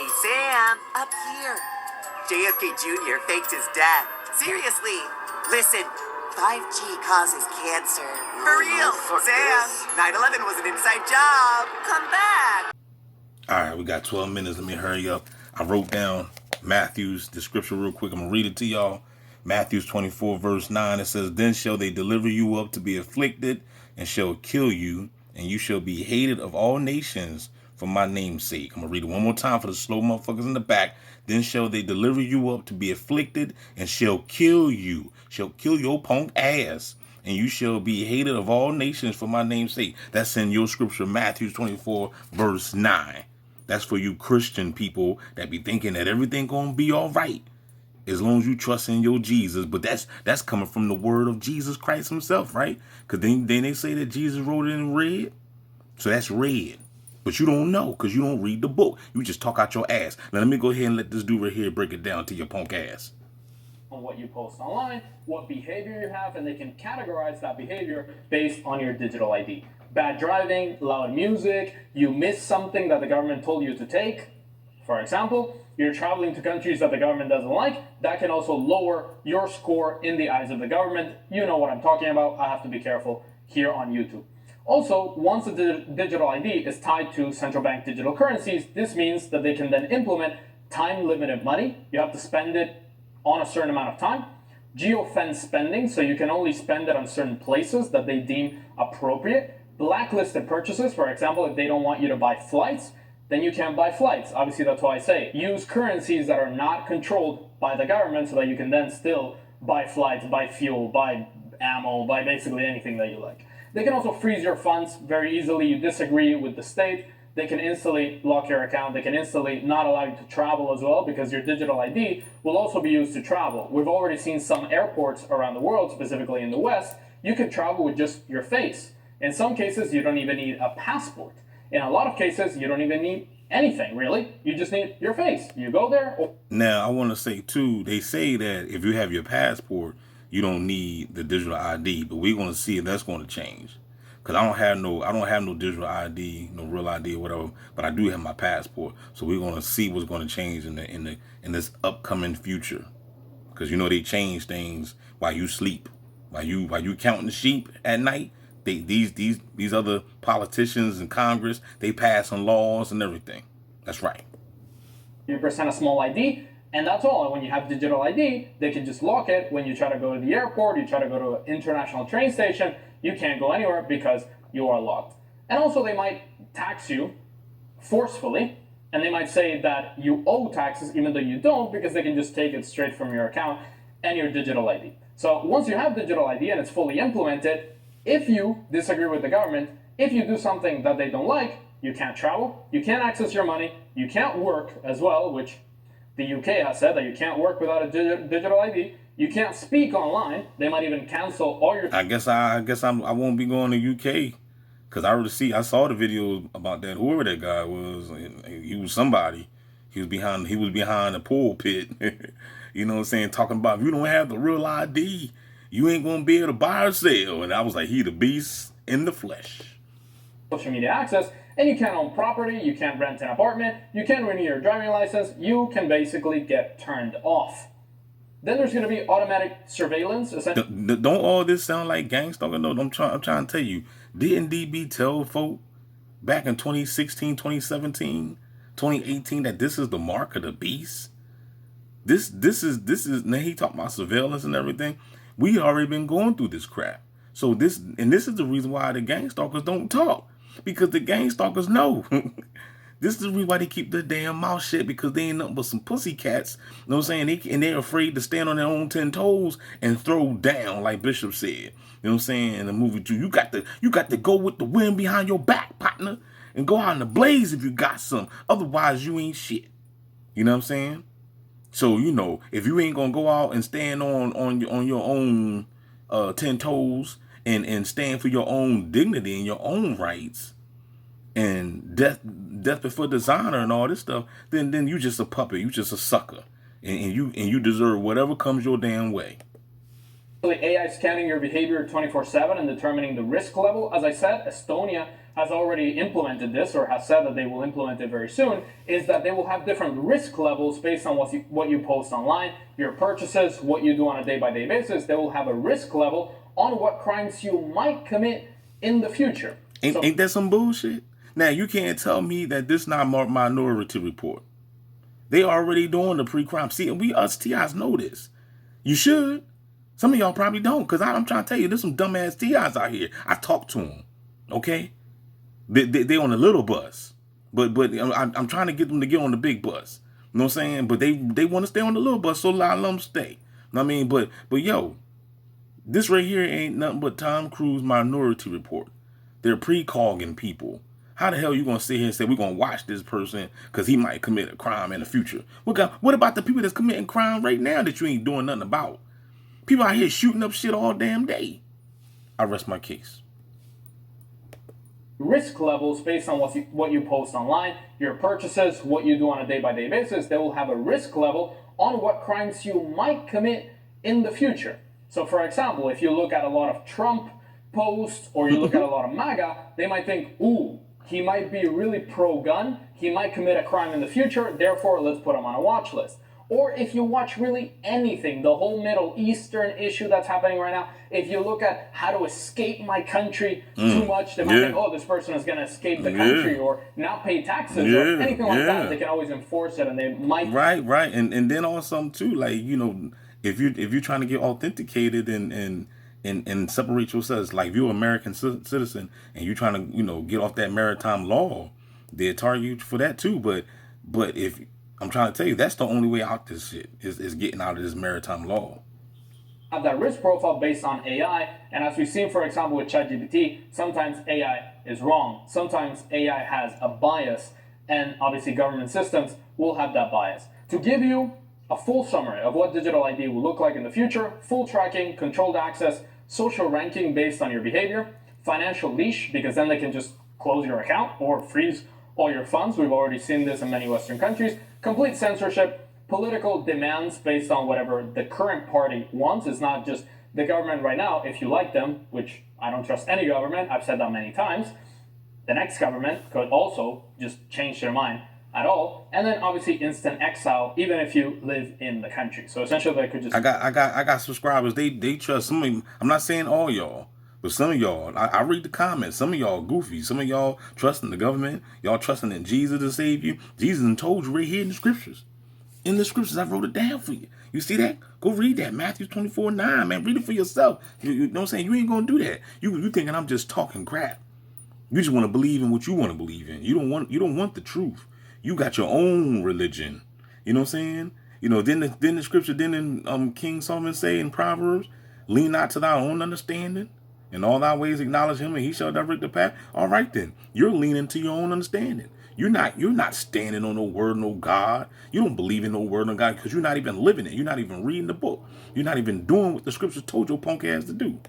Hey, Sam, up here. JFK Jr. faked his death. Seriously. Listen, 5G causes cancer. For real. Sam, 9/11 was an inside job. Come back. All right, we got 12 minutes. Let me hurry up. I wrote down Matthew's description real quick. I'm going to read it to y'all. Matthew 24, verse 9. It says, "Then shall they deliver you up to be afflicted, and shall kill you, and you shall be hated of all nations for my name's sake." I'm going to read it one more time for the slow motherfuckers in the back. "Then shall they deliver you up to be afflicted, and shall kill you." Shall kill your punk ass. "And you shall be hated of all nations for my name's sake." That's in your scripture, Matthew 24, verse 9. That's for you Christian people that be thinking that everything gonna be all right as long as you trust in your Jesus. But that's coming from the word of Jesus Christ himself, right? Because then they say that Jesus wrote it in red. So that's red. But you don't know because you don't read the book. You just talk out your ass. Now let me go ahead and let this dude right here break it down to your punk ass. On what you post online, what behavior you have, and they can categorize that behavior based on your digital ID. Bad driving, loud music, you miss something that the government told you to take. For example, you're traveling to countries that the government doesn't like. That can also lower your score in the eyes of the government. You know what I'm talking about. I have to be careful here on YouTube. Also, once the digital ID is tied to central bank digital currencies, this means that they can then implement time-limited money. You have to spend it on a certain amount of time. Geofence spending, so you can only spend it on certain places that they deem appropriate. Blacklisted purchases, for example, if they don't want you to buy flights, then you can't buy flights. Obviously, that's why I say use currencies that are not controlled by the government so that you can then still buy flights, buy fuel, buy ammo, buy basically anything that you like. They can also freeze your funds very easily. You disagree with the state, they can instantly lock your account. They can instantly not allow you to travel as well because your digital ID will also be used to travel. We've already seen some airports around the world, specifically in the West, you can travel with just your face. In some cases, you don't even need a passport. In a lot of cases, you don't even need anything, really. You just need your face. You go there. Now, I want to say, too, they say that if you have your passport, you don't need the digital ID, but we're going to see if that's going to change. Because I don't have no digital ID, no real ID or whatever, but I do have my passport. So we're going to see what's going to change in this upcoming future. Because you know they change things while you sleep. While you counting the sheep at night, these other politicians in Congress, they pass on laws and everything. That's right. You present a small ID, and that's all. And when you have digital ID, they can just lock it. When you try to go to the airport, you try to go to an international train station, you can't go anywhere because you are locked. And also they might tax you forcefully, and they might say that you owe taxes even though you don't, because they can just take it straight from your account and your digital ID. So once you have digital ID and it's fully implemented, if you disagree with the government, if you do something that they don't like, you can't travel, you can't access your money, you can't work as well, which the UK has said that you can't work without a digital ID. You can't speak online. They might even cancel all your... I guess I won't be going to UK because I saw the video about that. Whoever that guy was, he was somebody. He was behind the pulpit. You know what I'm saying? Talking about if you don't have the real ID, you ain't gonna be able to buy or sell. And I was like, he the beast in the flesh. Social media access, and you can't own property, you can't rent an apartment, you can't renew your driving license, you can basically get turned off. Then there's going to be automatic surveillance. Don't all this sound like gang stalking? No, I'm trying to tell you, didn't DB tell folk back in 2016, 2017, 2018 that this is the mark of the beast? This is now he talking about surveillance and everything. We already been going through this crap. So this is the reason why the gang stalkers don't talk. Because the gang stalkers know. This is the reason why they keep their damn mouth shut, because they ain't nothing but some pussy cats. You know what I'm saying? And they're afraid to stand on their own 10 toes and throw down, like Bishop said. You know what I'm saying? In the movie too. You got to go with the wind behind your back, partner, and go out in the blaze if you got some. Otherwise, you ain't shit. You know what I'm saying? So, you know, if you ain't gonna go out and stand on your own 10 toes and stand for your own dignity and your own rights, and death before dishonor and all this stuff, then you just a puppet, you just a sucker, and you deserve whatever comes your damn way. AI scanning your behavior 24/7 and determining the risk level. As I said, Estonia has already implemented this or has said that they will implement it very soon, is that they will have different risk levels based on what you post online, your purchases, what you do on a day-by-day basis. They will have a risk level on what crimes you might commit in the future. Ain't that some bullshit? Now, you can't tell me that this not Minority Report. They already doing the pre-crime. See, we us TIs know this. You should. Some of y'all probably don't, because I'm trying to tell you, there's some dumbass TIs out here. I talk to them, okay? They on the little bus, but I'm trying to get them to get on the big bus. You know what I'm saying? But they want to stay on the little bus, so let them stay. You know what I mean? But yo, this right here ain't nothing but Tom Cruise Minority Report. They're precogging people. How the hell are you going to sit here and say we're going to watch this person because he might commit a crime in the future? What about the people that's committing crime right now that you ain't doing nothing about? People out here shooting up shit all damn day. I rest my case. Risk levels based on what you post online, your purchases, what you do on a day-by-day basis. They will have a risk level on what crimes you might commit in the future. So, for example, if you look at a lot of Trump posts or you look at a lot of MAGA, they might think, ooh, he might be really pro-gun, he might commit a crime in the future, therefore let's put him on a watch list. Or if you watch really anything, the whole Middle Eastern issue that's happening right now, if you look at how to escape my country too much, they might think, oh, this person is going to escape the country or not pay taxes or anything like that. They can always enforce it and they might... Right. And then also too, like, you know, if you're trying to get authenticated and separate yourselves, like if you're an American citizen and you're trying to, you know, get off that maritime law, they'll target you for that too. But if I'm trying to tell you, that's the only way out this shit is getting out of this maritime law. Have that risk profile based on AI, and as we've seen, for example, with ChatGPT, sometimes AI is wrong. Sometimes AI has a bias, and obviously government systems will have that bias. To give you a full summary of what digital ID will look like in the future: full tracking, controlled access, social ranking based on your behavior, financial leash, because then they can just close your account or freeze all your funds. We've already seen this in many Western countries. Complete censorship, political demands based on whatever the current party wants. It's not just the government right now, if you like them, which I don't trust any government, I've said that many times. The next government could also just change their mind at all. And then obviously instant exile, even if you live in the country. So essentially they could just... I got subscribers, they trust some of them. I'm not saying all y'all, but some of y'all, I read the comments. Some of y'all goofy. Some of y'all trusting the government. Y'all trusting in Jesus to save you. Jesus done told you right here in the scriptures. In the scriptures, I wrote it down for you. You see that? Go read that. Matthew 24:9, man. Read it for yourself. You know what I'm saying? You ain't going to do that. You thinking I'm just talking crap. You just want to believe in what you want to believe in. You don't want the truth. You got your own religion. You know what I'm saying? You know, then the scripture, King Solomon say in Proverbs, lean not to thy own understanding. In all thy ways acknowledge him, and he shall direct the path. All right, then. You're leaning to your own understanding. You're not standing on no word, no God. You don't believe in no word, no God, because you're not even living it. You're not even reading the book. You're not even doing what the scriptures told your punk ass to do.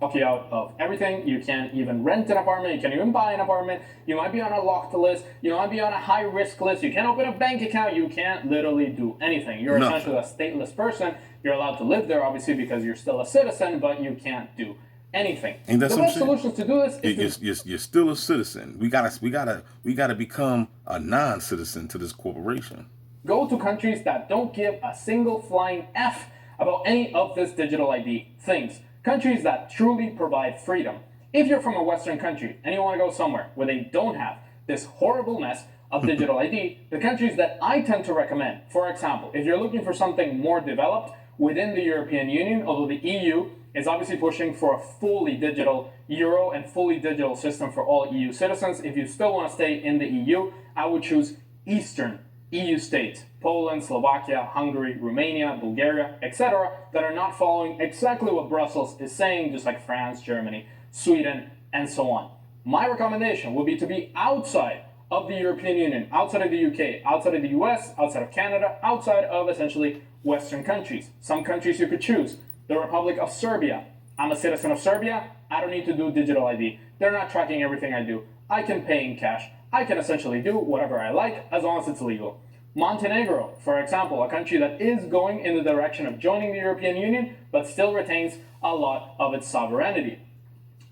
Lock you out of everything. You can't even rent an apartment. You can't even buy an apartment. You might be on a locked list. You might be on a high risk list. You can't open a bank account. You can't literally do anything. You're essentially a stateless person. You're allowed to live there, obviously, because you're still a citizen, but you can't do anything. And that's the best solutions to do this is you're still a citizen. We gotta become a non-citizen to this corporation. Go to countries that don't give a single flying F about any of this digital ID things. Countries that truly provide freedom. If you're from a Western country and you want to go somewhere where they don't have this horrible mess of digital ID, the countries that I tend to recommend, for example, if you're looking for something more developed within the European Union, although the EU is obviously pushing for a fully digital euro and fully digital system for all EU citizens. If you still want to stay in the EU, I would choose Eastern EU states, Poland, Slovakia, Hungary, Romania, Bulgaria, etc., that are not following exactly what Brussels is saying, just like France, Germany, Sweden, and so on. My recommendation would be to be outside of the European Union, outside of the UK, outside of the US, outside of Canada, outside of essentially Western countries. Some countries you could choose. The Republic of Serbia. I'm a citizen of Serbia. I don't need to do digital ID. They're not tracking everything I do. I can pay in cash. I can essentially do whatever I like as long as it's legal. Montenegro, for example, a country that is going in the direction of joining the European Union, but still retains a lot of its sovereignty.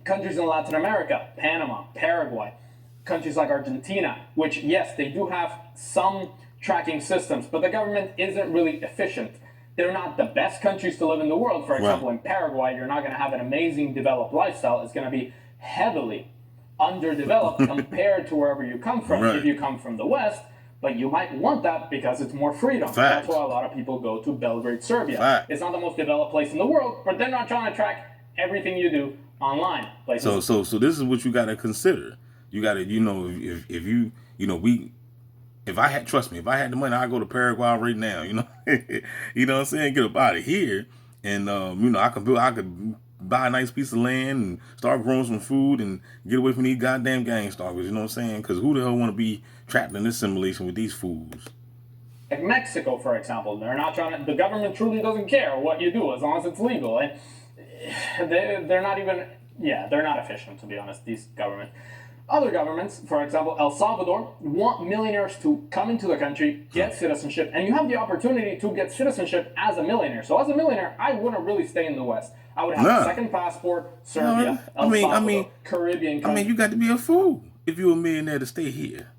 Countries in Latin America, Panama, Paraguay, countries like Argentina, which, yes, they do have some tracking systems, but the government isn't really efficient. They're not the best countries to live in the world. For example, in Paraguay, you're not going to have an amazing developed lifestyle. It's going to be heavily underdeveloped compared to wherever you come from. If you come from the West, but you might want that because it's more freedom. That's why a lot of people go to Belgrade, Serbia. It's not the most developed place in the world, but they're not trying to track everything you do online. So this is what you got to consider. You got to, if you, if I had, trust me, if I had the money, I'd go to Paraguay right now, you know what I'm saying? Get up out of here. And, I could buy a nice piece of land and start growing some food and get away from these goddamn gang stalkers, you know what I'm saying? Because who the hell want to be trapped in this simulation with these fools? Like Mexico, for example, they're not trying to, the government truly doesn't care what you do as long as it's legal. And they're not even, they're not efficient, to be honest, these governments. Other governments, for example, El Salvador, want millionaires to come into the country, get citizenship, and you have the opportunity to get citizenship as a millionaire. So as a millionaire, I wouldn't really stay in the West. I would have a second passport, Serbia, El Salvador, Caribbean countries. You got to be a fool if you're a millionaire to stay here.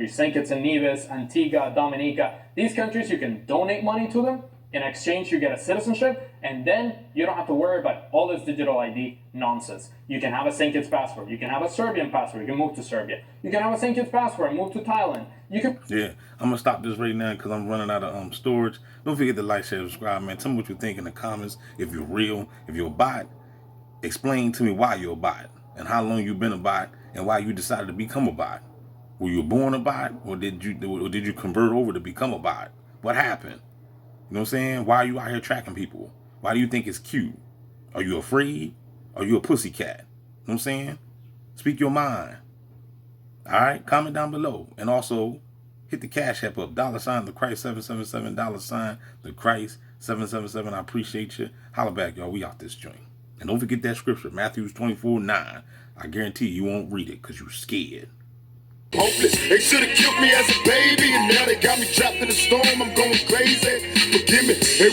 St. Kitts and Nevis, Antigua, Dominica, these countries, you can donate money to them. In exchange, you get a citizenship, and then you don't have to worry about all this digital ID nonsense. You can have a St. Kitts passport. You can have a Serbian passport. You can move to Serbia. You can have a St. Kitts passport and move to Thailand. You can. Yeah, I'm gonna stop this right now because I'm running out of storage. Don't forget to like, share, subscribe, man. Tell me what you think in the comments. If you're real, if you're a bot, explain to me why you're a bot and how long you've been a bot and why you decided to become a bot. Were you born a bot, or did you convert over to become a bot? What happened? You know what I'm saying? Why are you out here tracking people? Why do you think it's cute? Are you afraid? Are you a pussycat? You know what I'm saying? Speak your mind. All right? Comment down below. And also, hit the Cash App up. $the Christ 777. $the Christ 777. I appreciate you. Holla back, y'all. We out this joint. And don't forget that scripture, Matthew 24:9. I guarantee you won't read it because you're scared. Hopeless. They should have killed me as a baby, and now they got me trapped in a storm. I'm going crazy. Forgive me.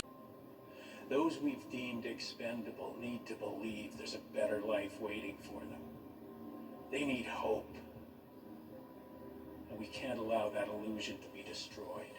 Those we've deemed expendable need to believe there's a better life waiting for them. They need hope. And we can't allow that illusion to be destroyed.